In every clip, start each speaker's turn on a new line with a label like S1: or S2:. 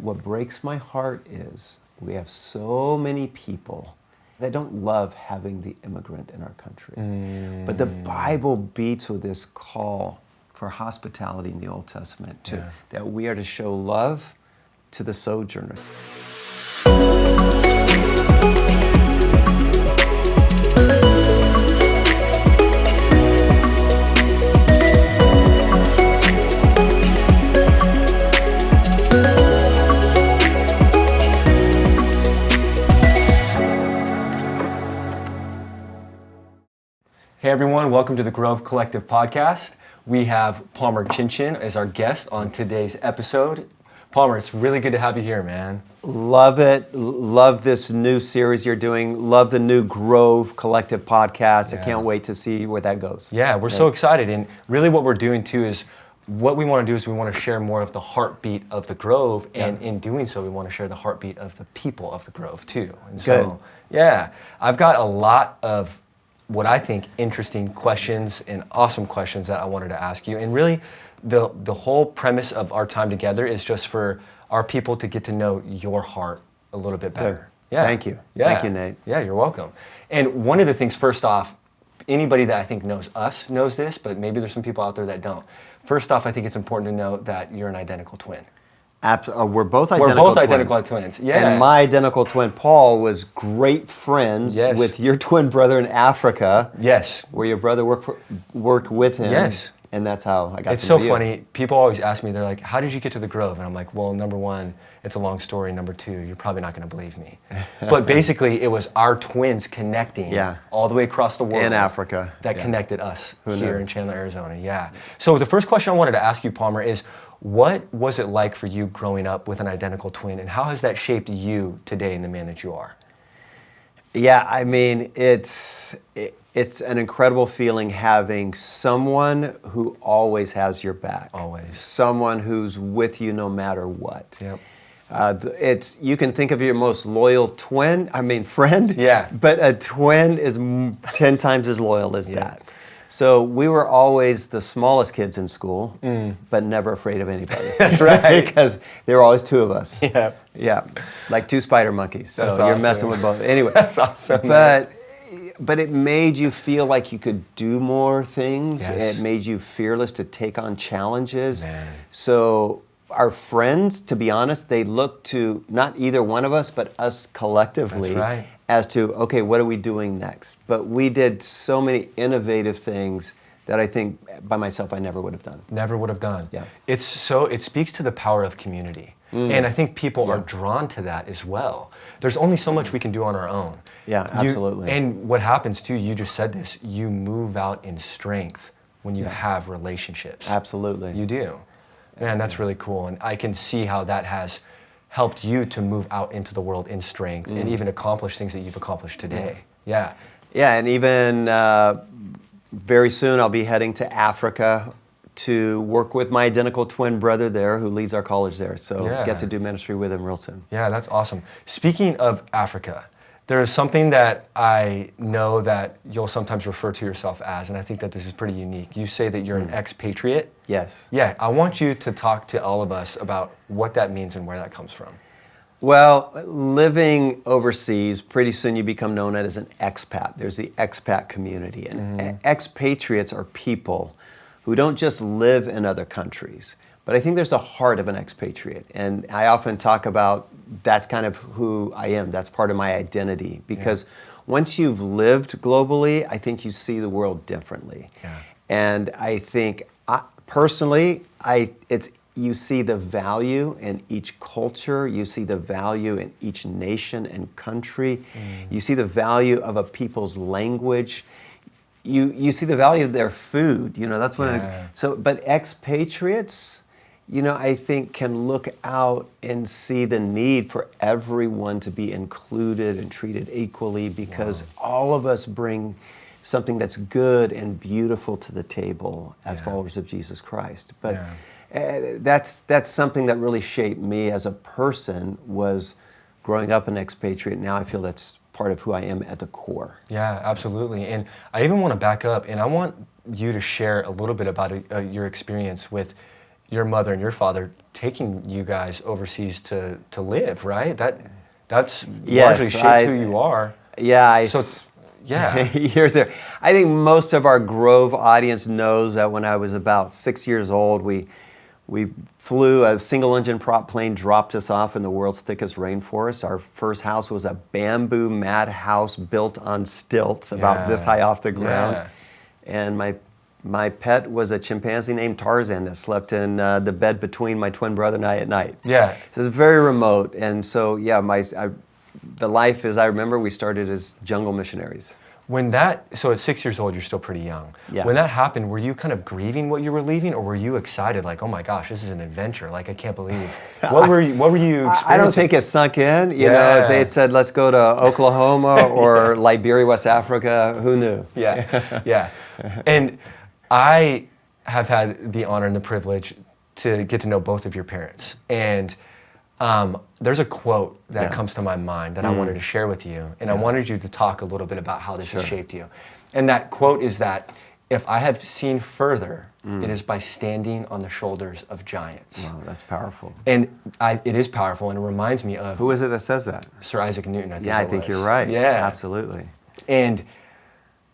S1: what breaks my heart is we have so many people that don't love having the immigrant in our country. But the Bible beats with this call for hospitality in the Old Testament, that we are to show love to the sojourner.
S2: Hey everyone, welcome to the Grove Collective podcast. We have Palmer Chinchen as our guest on today's episode. Palmer, it's really good to have you here, man.
S1: Love it. Love this new series you're doing. Love the new Grove Collective podcast. I can't wait to see where that goes.
S2: Yeah, we're so excited. And really what we're doing too is, what we want to do is we want to share more of the heartbeat of the Grove. And in doing so, we want to share the heartbeat of the people of the Grove too. And so, I've got a lot of what I think interesting questions and awesome questions that I wanted to ask you. And really, the whole premise of our time together is just for our people to get to know your heart a little bit better.
S1: Good. Yeah. Thank you.
S2: Yeah.
S1: Thank you, Nate.
S2: Yeah, you're welcome. And one of the things, first off, anybody that I think knows us knows this, but maybe there's some people out there that don't. First off, I think it's important to know that you're an identical twin.
S1: We're both identical
S2: twins. Yeah.
S1: And my identical twin, Paul, was great friends with your twin brother in Africa.
S2: Yes.
S1: Where your brother worked with him.
S2: Yes.
S1: And that's how I got
S2: It's
S1: to
S2: so
S1: know you.
S2: funny. People always ask me, they're like, how did you get to the Grove? And I'm like, well, number one, it's a long story. Number two, you're probably not going to believe me. But basically, it was our twins connecting all the way across the world.
S1: In Africa.
S2: That connected us here in Chandler, Arizona. Yeah. So the first question I wanted to ask you, Palmer, is what was it like for you growing up with an identical twin, and how has that shaped you today in the man that you are?
S1: Yeah, I mean, it's an incredible feeling having someone who always has your back.
S2: Always.
S1: Someone who's with you no matter what.
S2: Yep.
S1: You can think of your most loyal friend.
S2: Yeah.
S1: But a twin is 10 times as loyal as that. So we were always the smallest kids in school, but never afraid of anybody.
S2: That's right.
S1: Because there were always two of us.
S2: Yeah.
S1: Yeah. Like two spider monkeys. So
S2: That's
S1: you're
S2: awesome.
S1: messing with both. Anyway.
S2: That's awesome.
S1: But it made you feel like you could do more things.
S2: Yes.
S1: It made you fearless to take on challenges.
S2: Man.
S1: So our friends, to be honest, they look to not either one of us, but us collectively.
S2: That's right.
S1: As to, okay, what are we doing next? But we did so many innovative things that I think by myself I never would have done.
S2: Never would have done.
S1: Yeah.
S2: It speaks to the power of community. And I think people are drawn to that as well. There's only so much we can do on our own.
S1: Yeah, absolutely.
S2: And what happens too, you just said this, you move out in strength when you have relationships.
S1: Absolutely.
S2: You do. Man, that's really cool. And I can see how that has helped you to move out into the world in strength and even accomplish things that you've accomplished today. Yeah.
S1: Yeah, and even very soon I'll be heading to Africa to work with my identical twin brother there who leads our college there. So get to do ministry with him real soon.
S2: Yeah, that's awesome. Speaking of Africa, there is something that I know that you'll sometimes refer to yourself as, and I think that this is pretty unique. You say that you're an expatriate.
S1: Yes.
S2: Yeah, I want you to talk to all of us about what that means and where that comes from.
S1: Well, living overseas, pretty soon you become known as an expat. There's the expat community. And expatriates are people who don't just live in other countries, but I think there's a heart of an expatriate. And I often talk about that's kind of who I am. That's part of my identity. Because once you've lived globally, I think you see the world differently.
S2: Yeah.
S1: And I think, personally, you see the value in each culture. You see the value in each nation and country. You see the value of a people's language. You see the value of their food. That's one. But expatriates, I think can look out and see the need for everyone to be included and treated equally, because all of us bring something that's good and beautiful to the table as followers of Jesus Christ. But that's something that really shaped me as a person, was growing up an expatriate. Now I feel that's part of who I am at the core.
S2: Yeah, absolutely. And I even want to back up, and I want you to share a little bit about your experience with your mother and your father taking you guys overseas to live, right? That's largely shaped who you are.
S1: Yeah,
S2: yeah.
S1: Here's there. I think most of our Grove audience knows that when I was about 6 years old, we flew a single-engine prop plane, dropped us off in the world's thickest rainforest. Our first house was a bamboo mat house built on stilts, about this high off the ground.
S2: Yeah.
S1: And my pet was a chimpanzee named Tarzan that slept in the bed between my twin brother and I at night.
S2: Yeah.
S1: So it's very remote. And so, yeah, the life, as I remember, we started as jungle missionaries.
S2: So at 6 years old, you're still pretty young.
S1: Yeah.
S2: When that happened, were you kind of grieving what you were leaving, or were you excited, like, oh my gosh, this is an adventure, like I can't believe. What were you experiencing?
S1: I don't think it sunk in. You know, if they had said, let's go to Oklahoma or Liberia, West Africa, who knew?
S2: Yeah, yeah. And I have had the honor and the privilege to get to know both of your parents. And there's a quote that comes to my mind that I wanted to share with you, and I wanted you to talk a little bit about how this has shaped you. And that quote is that, if I have seen further, it is by standing on the shoulders of giants.
S1: Wow, that's powerful.
S2: And it is powerful, and it reminds me of...
S1: Who is it that says that?
S2: Sir Isaac Newton, I think
S1: I think you're right.
S2: Yeah.
S1: Absolutely.
S2: And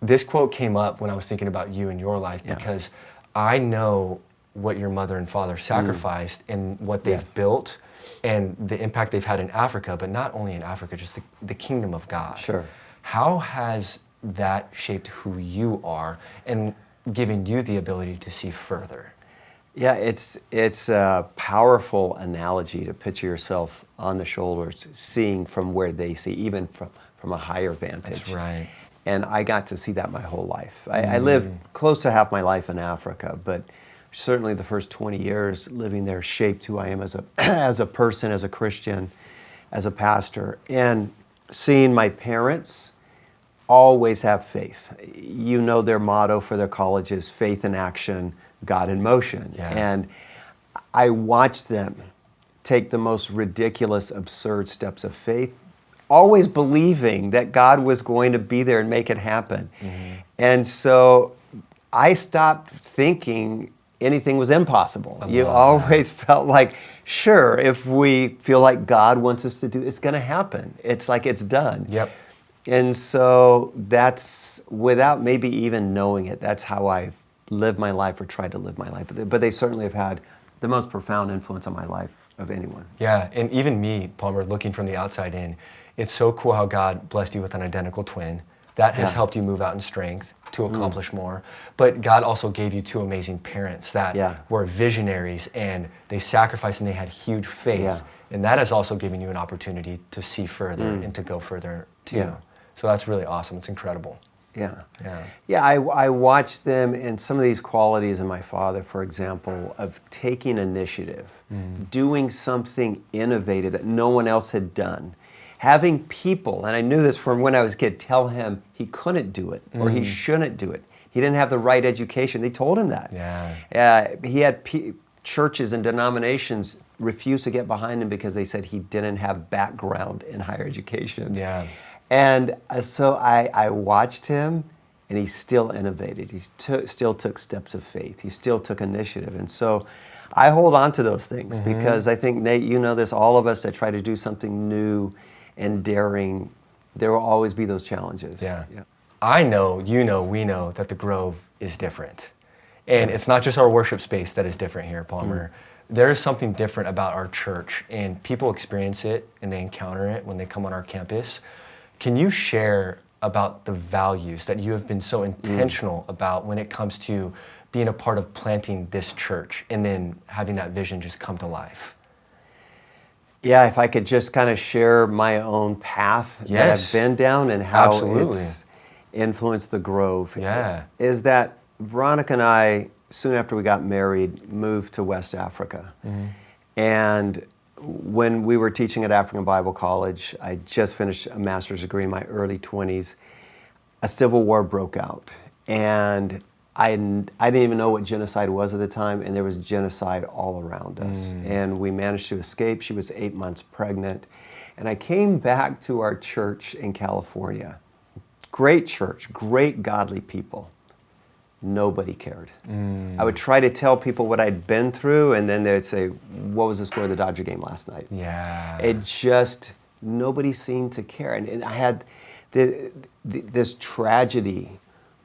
S2: this quote came up when I was thinking about you and your life, because I know what your mother and father sacrificed and what they've built, and the impact they've had in Africa, but not only in Africa, just the kingdom of God.
S1: Sure.
S2: How has that shaped who you are and given you the ability to see further?
S1: Yeah, it's a powerful analogy to picture yourself on the shoulders, seeing from where they see, even from a higher vantage.
S2: That's right.
S1: And I got to see that my whole life. I lived close to half my life in Africa, but certainly the first 20 years living there shaped who I am as a person, as a Christian, as a pastor. And seeing my parents always have faith. You know, their motto for their college is faith in action, God in motion.
S2: Yeah.
S1: And I watched them take the most ridiculous, absurd steps of faith, always believing that God was going to be there and make it happen. And so I stopped thinking anything was impossible. You always felt like, sure, if we feel like God wants us to do, it's going to happen. It's like it's done.
S2: Yep.
S1: And so that's, without maybe even knowing it, that's how I've lived my life or tried to live my life. But they certainly have had the most profound influence on my life of anyone.
S2: Yeah, and even me, Palmer, looking from the outside in, it's so cool how God blessed you with an identical twin. That has helped you move out in strength to accomplish more. But God also gave you two amazing parents that were visionaries, and they sacrificed and they had huge faith.
S1: Yeah.
S2: And that has also given you an opportunity to see further and to go further too. Yeah. So that's really awesome. It's incredible.
S1: Yeah, I watched them, and some of these qualities in my father, for example, of taking initiative, doing something innovative that no one else had done. Having people, and I knew this from when I was a kid, tell him he couldn't do it or he shouldn't do it. He didn't have the right education. They told him that. He had churches and denominations refuse to get behind him because they said he didn't have background in higher education. And so I watched him, and he still innovated. He still took steps of faith. He still took initiative. And so I hold on to those things because I think, Nate, you know this, all of us that try to do something new and daring, there will always be those challenges. I know, you know, we know that the Grove is different. And it's not just our worship space that is different here, Palmer. There is something different about our church, and people experience it and they encounter it when they come on our campus. Can you share about the values that you have been so intentional about when it comes to being a part of planting this church and then having that vision just come to life? Yeah, if I could just kind of share my own path that I've been down and how it's influenced the Grove. Is that Veronica and I, soon after we got married, moved to West Africa. And when we were teaching at African Bible College, I just finished a master's degree in my early 20s, a civil war broke out. And I didn't even know what genocide was at the time, and there was genocide all around us. And we managed to escape. She was 8 months pregnant. And I came back to our church in California. Great church, great godly people. nobody cared. I would try to tell people what I'd been through, and then they'd say, what was the score of the Dodger game last night?
S2: Yeah.
S1: It just, nobody seemed to care. And I had this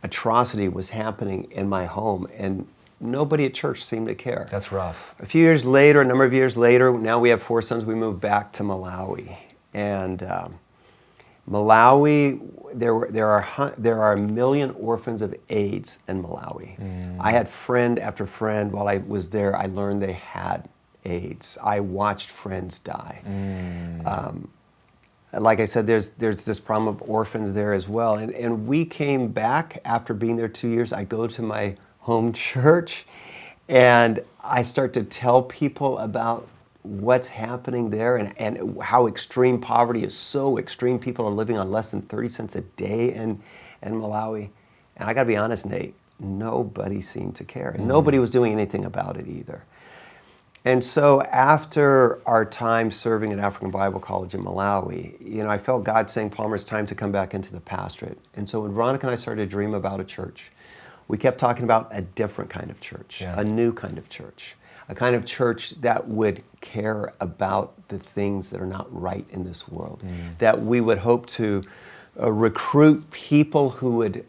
S1: atrocity was happening in my home, and nobody at church seemed to care.
S2: That's rough.
S1: A few years later, a number of years later, now we have 4 sons, we moved back to Malawi. And Malawi, there are 1 million orphans of AIDS in Malawi. I had friend after friend. While I was there, I learned they had AIDS. I watched friends die. Like I said, there's this problem of orphans there as well. And we came back after being there 2 years. I go to my home church, and I start to tell people about what's happening there and how extreme poverty is so extreme. People are living on less than 30 cents a day in Malawi. And I got to be honest, Nate, nobody seemed to care. And nobody was doing anything about it either. And so after our time serving at African Bible College in Malawi, I felt God saying, Palmer, it's time to come back into the pastorate. And so when Veronica and I started to dream about a church, we kept talking about a different kind of church, a new kind of church. A kind of church that would care about the things that are not right in this world. That we would hope to recruit people who would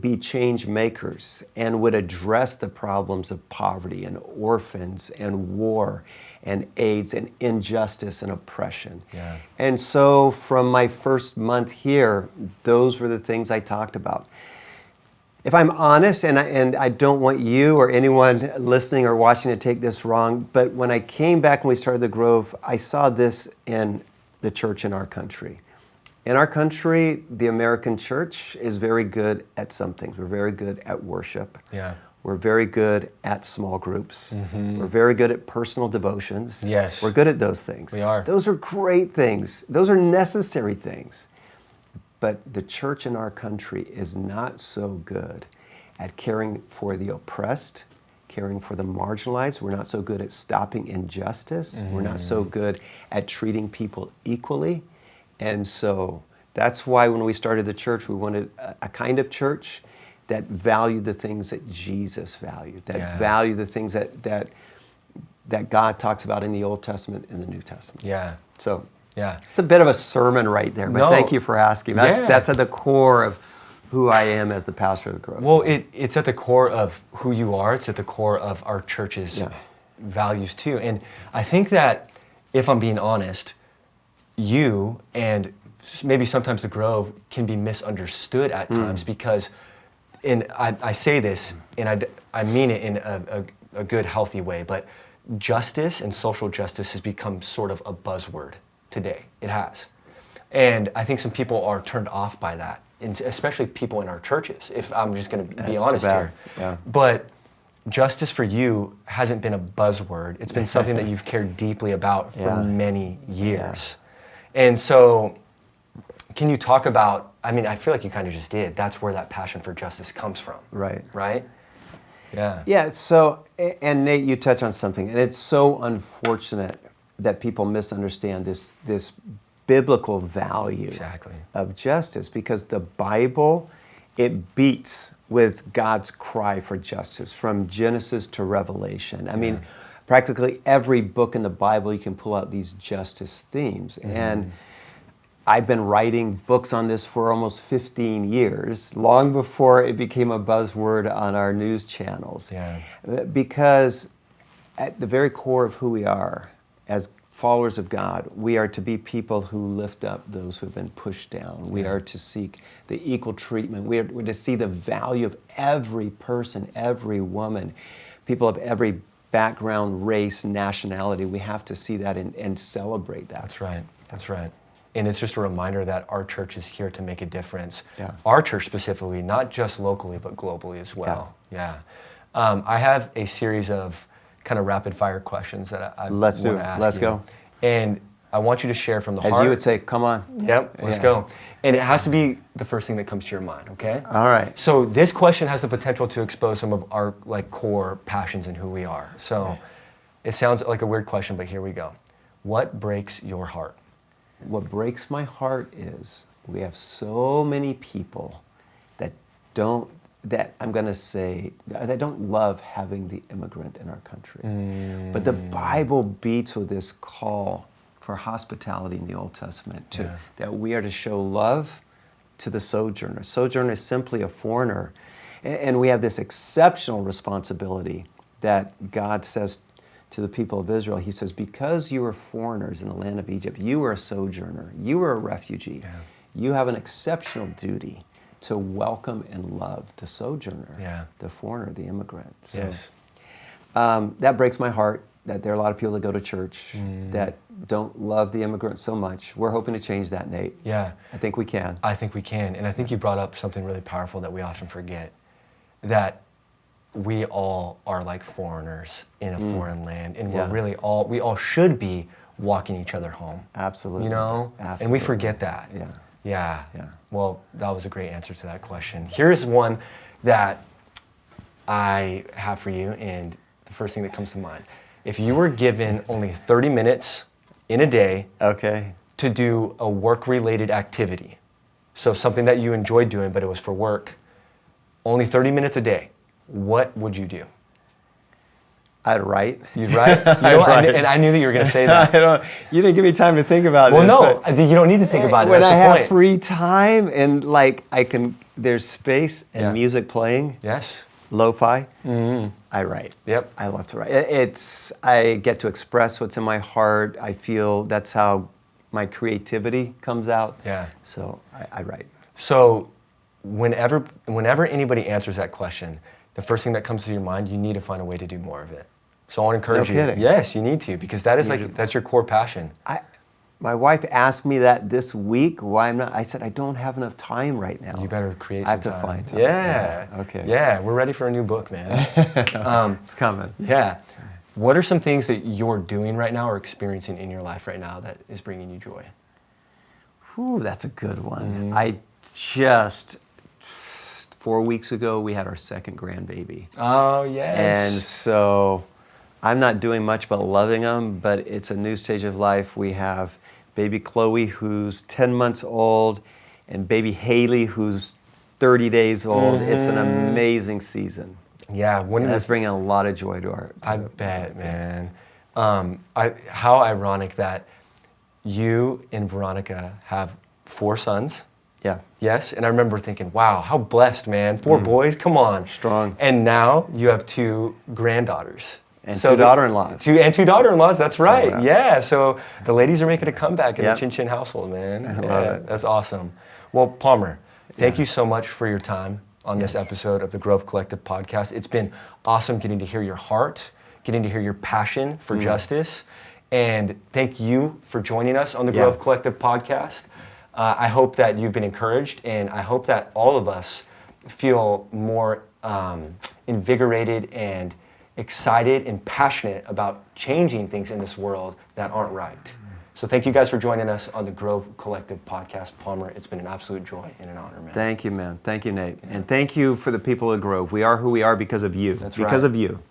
S1: be change makers and would address the problems of poverty and orphans and war and AIDS and injustice and oppression. And so from my first month here, those were the things I talked about. If I'm honest, and I don't want you or anyone listening or watching to take this wrong, but when I came back and we started the Grove, I saw this in the church in our country. In our country, the American church is very good at some things. We're very good at worship. We're very good at small groups. We're very good at personal devotions.
S2: Yes.
S1: We're good at those things.
S2: We are.
S1: Those are great things. Those are necessary things. But the church in our country is not so good at caring for the oppressed, caring for the marginalized. We're not so good at stopping injustice. We're not so good at treating people equally. And so that's why when we started the church, we wanted a kind of church that valued the things that Jesus valued, that valued the things that God talks about in the Old Testament and the New Testament. So it's a bit of a sermon right there, but thank you for asking. That's at the core of who I am as the pastor of the Grove.
S2: Well, it's at the core of who you are. It's at the core of our church's values too. And I think that, if I'm being honest, you and maybe sometimes the Grove can be misunderstood at times because, and I say this, and I mean it in a good, healthy way, but justice and social justice has become sort of a buzzword today. It has. And I think some people are turned off by that, and especially people in our churches, if I'm just going to be honest here. But justice for you hasn't been a buzzword. It's been something that you've cared deeply about for many years. And so can you talk about, I feel like you kind of just did. That's where that passion for justice comes from. Right?
S1: Yeah, so, and Nate, you touch on something, and it's so unfortunate that people misunderstand this biblical value of justice, because the Bible, it beats with God's cry for justice from Genesis to Revelation. I mean, practically every book in the Bible you can pull out these justice themes. And I've been writing books on this for almost 15 years, long before it became a buzzword on our news channels. Because at the very core of who we are as followers of God, we are to be people who lift up those who have been pushed down. We are to seek the equal treatment. We're to see the value of every person, every woman, people of every background, race, nationality. We have to see that and celebrate that.
S2: That's right. And it's just a reminder that our church is here to make a difference. Our church specifically, not just locally, but globally as well. I have a series of kind of rapid fire questions that I want to ask you.
S1: Let's go.
S2: And I want you to share from the heart.
S1: As you would say, come on.
S2: Let's go. And it has to be the first thing that comes to your mind, okay?
S1: All right.
S2: So this question has the potential to expose some of our core passions and who we are. So it sounds like a weird question, but here we go. What breaks your heart?
S1: What breaks my heart is we have so many people that don't that I'm going to say, I don't love having the immigrant in our country. But the Bible beats with this call for hospitality in the Old Testament, that we are to show love to the sojourner. Sojourner is simply a foreigner. And we have this exceptional responsibility that God says to the people of Israel. He says, because you were foreigners in the land of Egypt, you were a sojourner, you were a refugee, you have an exceptional duty to welcome and love the sojourner, the foreigner, the immigrant. So, that breaks my heart that there are a lot of people that go to church that don't love the immigrant so much. We're hoping to change that, Nate.
S2: Yeah.
S1: I think we can.
S2: I think we can. And I think you brought up something really powerful that we often forget, that we all are like foreigners in a foreign land, and we all should be walking each other home.
S1: Absolutely.
S2: You know?
S1: Absolutely.
S2: And we forget that.
S1: Yeah.
S2: Well, that was a great answer to that question. Here's one that I have for you, and the first thing that comes to mind. If you were given only 30 minutes in a day to do a work-related activity, so something that you enjoyed doing but it was for work, only 30 minutes a day, what would you do?
S1: I'd write.
S2: You'd write? And I knew that you were going to say that.
S1: You didn't give me time to think about this.
S2: Well, no, you don't need to think about it.
S1: When
S2: That's
S1: I
S2: the
S1: have
S2: point.
S1: free time and there's space and music playing.
S2: Yes.
S1: Lo-fi. I write.
S2: Yep.
S1: I love to write. I get to express what's in my heart. I feel that's how my creativity comes out.
S2: Yeah.
S1: So I write.
S2: So whenever anybody answers that question, the first thing that comes to your mind, you need to find a way to do more of it. So I want to encourage you.
S1: Kidding.
S2: Yes, you need to, because that is that's your core passion.
S1: My wife asked me that this week, why I'm not. I said, I don't have enough time right now.
S2: You better create some time.
S1: I have to find time.
S2: Yeah.
S1: Okay.
S2: Yeah, we're ready for a new book, man.
S1: It's coming.
S2: Yeah. What are some things that you're doing right now or experiencing in your life right now that is bringing you joy?
S1: Whew, that's a good one. I just 4 weeks ago, we had our second grandbaby.
S2: Oh, yes.
S1: And so I'm not doing much but loving them, but it's a new stage of life. We have baby Chloe, who's 10 months old, and baby Haley, who's 30 days old. It's an amazing season.
S2: Yeah.
S1: That's bringing a lot of joy to our...
S2: I bet, man. How ironic that you and Veronica have 4 sons.
S1: Yeah.
S2: Yes, and I remember thinking, wow, how blessed, man. 4 boys, come on.
S1: Strong.
S2: And now you have 2 granddaughters.
S1: And so 2 daughter-in-laws.
S2: 2 daughter-in-laws, that's right.
S1: So,
S2: yeah, so the ladies are making a comeback in the Chinchen household, man.
S1: I love it.
S2: That's awesome. Well, Palmer, thank you so much for your time on this episode of the Grove Collective podcast. It's been awesome getting to hear your heart, getting to hear your passion for justice. And thank you for joining us on the Grove Collective podcast. I hope that you've been encouraged, and I hope that all of us feel more invigorated and excited and passionate about changing things in this world that aren't right. So thank you guys for joining us on the Grove Collective podcast. Palmer, it's been an absolute joy and an honor, man.
S1: Thank you, man. Thank you, Nate. And thank you for the people of Grove. We are who we are because of you.
S2: That's
S1: because
S2: right.
S1: of you.